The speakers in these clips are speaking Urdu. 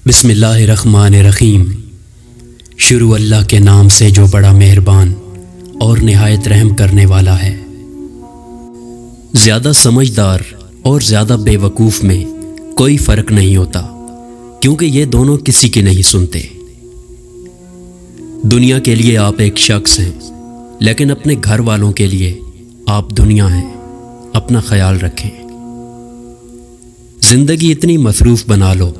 بسم اللہ الرحمن الرحیم۔ شروع اللہ کے نام سے جو بڑا مہربان اور نہایت رحم کرنے والا ہے۔ زیادہ سمجھدار اور زیادہ بے وقوف میں کوئی فرق نہیں ہوتا، کیونکہ یہ دونوں کسی کی نہیں سنتے۔ دنیا کے لیے آپ ایک شخص ہیں، لیکن اپنے گھر والوں کے لیے آپ دنیا ہیں۔ اپنا خیال رکھیں۔ زندگی اتنی مصروف بنا لو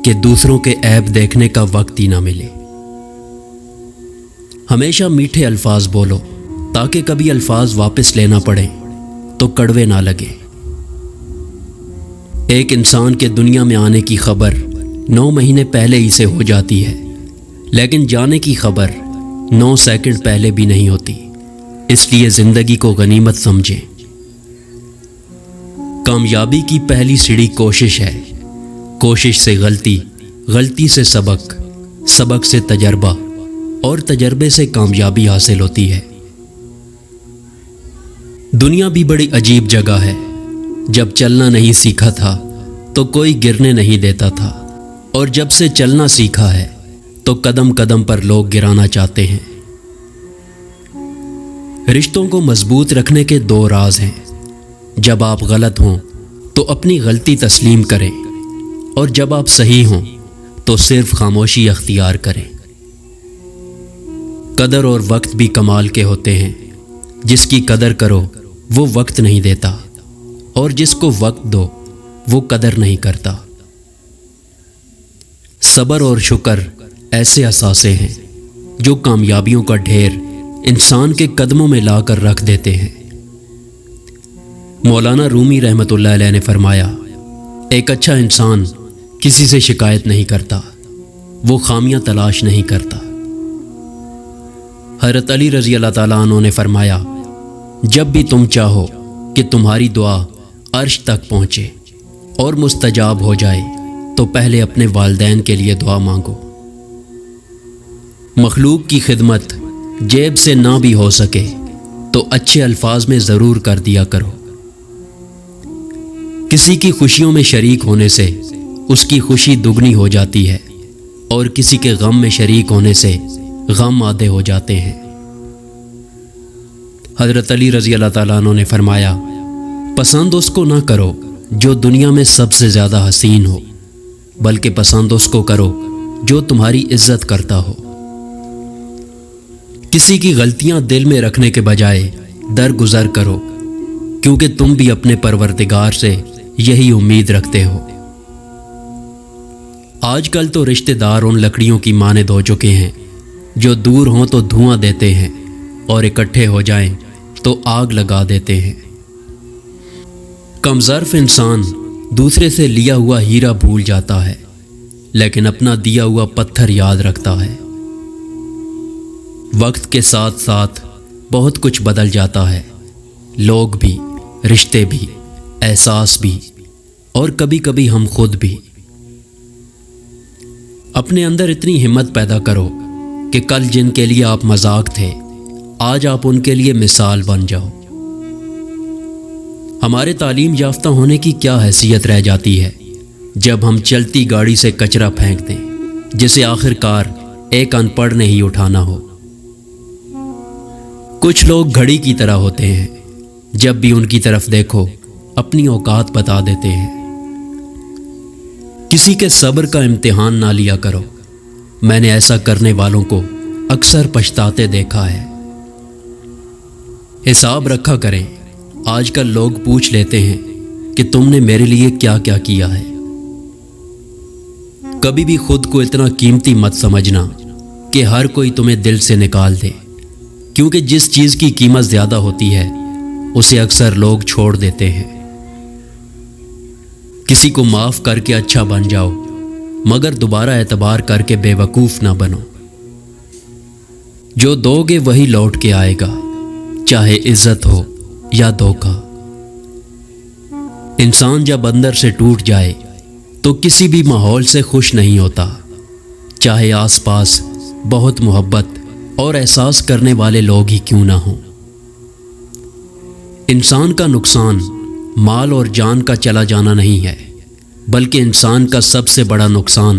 کہ دوسروں کے عیب دیکھنے کا وقت ہی نہ ملے۔ ہمیشہ میٹھے الفاظ بولو تاکہ کبھی الفاظ واپس لینا پڑے تو کڑوے نہ لگے۔ ایک انسان کے دنیا میں آنے کی خبر 9 مہینے پہلے ہی سے ہو جاتی ہے، لیکن جانے کی خبر 9 سیکنڈ پہلے بھی نہیں ہوتی۔ اس لیے زندگی کو غنیمت سمجھیں۔ کامیابی کی پہلی سیڑھی کوشش ہے، کوشش سے غلطی، غلطی سے سبق، سبق سے تجربہ اور تجربے سے کامیابی حاصل ہوتی ہے۔ دنیا بھی بڑی عجیب جگہ ہے۔ جب چلنا نہیں سیکھا تھا تو کوئی گرنے نہیں دیتا تھا، اور جب سے چلنا سیکھا ہے تو قدم قدم پر لوگ گرانا چاہتے ہیں۔ رشتوں کو مضبوط رکھنے کے 2 راز ہیں۔ جب آپ غلط ہوں تو اپنی غلطی تسلیم کریں، اور جب آپ صحیح ہوں تو صرف خاموشی اختیار کریں۔ قدر اور وقت بھی کمال کے ہوتے ہیں۔ جس کی قدر کرو وہ وقت نہیں دیتا، اور جس کو وقت دو وہ قدر نہیں کرتا۔ صبر اور شکر ایسے اثاثے ہیں جو کامیابیوں کا ڈھیر انسان کے قدموں میں لا کر رکھ دیتے ہیں۔ مولانا رومی رحمۃ اللہ علیہ نے فرمایا، ایک اچھا انسان کسی سے شکایت نہیں کرتا، وہ خامیاں تلاش نہیں کرتا۔ حضرت علی رضی اللہ تعالیٰ عنہ نے فرمایا، جب بھی تم چاہو کہ تمہاری دعا عرش تک پہنچے اور مستجاب ہو جائے تو پہلے اپنے والدین کے لیے دعا مانگو۔ مخلوق کی خدمت جیب سے نہ بھی ہو سکے تو اچھے الفاظ میں ضرور کر دیا کرو۔ کسی کی خوشیوں میں شریک ہونے سے اس کی خوشی دگنی ہو جاتی ہے، اور کسی کے غم میں شریک ہونے سے غم آدھے ہو جاتے ہیں۔ حضرت علی رضی اللہ تعالیٰ عنہ نے فرمایا، پسند اس کو نہ کرو جو دنیا میں سب سے زیادہ حسین ہو، بلکہ پسند اس کو کرو جو تمہاری عزت کرتا ہو۔ کسی کی غلطیاں دل میں رکھنے کے بجائے درگزر کرو، کیونکہ تم بھی اپنے پروردگار سے یہی امید رکھتے ہو۔ آج کل تو رشتہ دار ان لکڑیوں کی مانند ہو چکے ہیں جو دور ہوں تو دھواں دیتے ہیں، اور اکٹھے ہو جائیں تو آگ لگا دیتے ہیں۔ کمظرف انسان دوسرے سے لیا ہوا ہیرا بھول جاتا ہے، لیکن اپنا دیا ہوا پتھر یاد رکھتا ہے۔ وقت کے ساتھ ساتھ بہت کچھ بدل جاتا ہے، لوگ بھی، رشتے بھی، احساس بھی، اور کبھی کبھی ہم خود بھی۔ اپنے اندر اتنی ہمت پیدا کرو کہ کل جن کے لیے آپ مذاق تھے، آج آپ ان کے لیے مثال بن جاؤ۔ ہمارے تعلیم یافتہ ہونے کی کیا حیثیت رہ جاتی ہے جب ہم چلتی گاڑی سے کچرا پھینک دیں جسے آخر کار ایک ان پڑھ نے ہی اٹھانا ہو۔ کچھ لوگ گھڑی کی طرح ہوتے ہیں، جب بھی ان کی طرف دیکھو اپنی اوقات بتا دیتے ہیں۔ کسی کے صبر کا امتحان نہ لیا کرو۔ میں نے ایسا کرنے والوں کو اکثر پچھتاتے دیکھا ہے۔ حساب رکھا کریں۔ آج کل لوگ پوچھ لیتے ہیں کہ تم نے میرے لیے کیا کیا کیا ہے۔ کبھی بھی خود کو اتنا قیمتی مت سمجھنا کہ ہر کوئی تمہیں دل سے نکال دے، کیونکہ جس چیز کی قیمت زیادہ ہوتی ہے اسے اکثر لوگ چھوڑ دیتے ہیں۔ کسی کو معاف کر کے اچھا بن جاؤ، مگر دوبارہ اعتبار کر کے بے وقوف نہ بنو۔ جو دو گے وہی لوٹ کے آئے گا، چاہے عزت ہو یا دھوکہ۔ انسان جب اندر سے ٹوٹ جائے تو کسی بھی ماحول سے خوش نہیں ہوتا، چاہے آس پاس بہت محبت اور احساس کرنے والے لوگ ہی کیوں نہ ہوں۔ انسان کا نقصان مال اور جان کا چلا جانا نہیں ہے، بلکہ انسان کا سب سے بڑا نقصان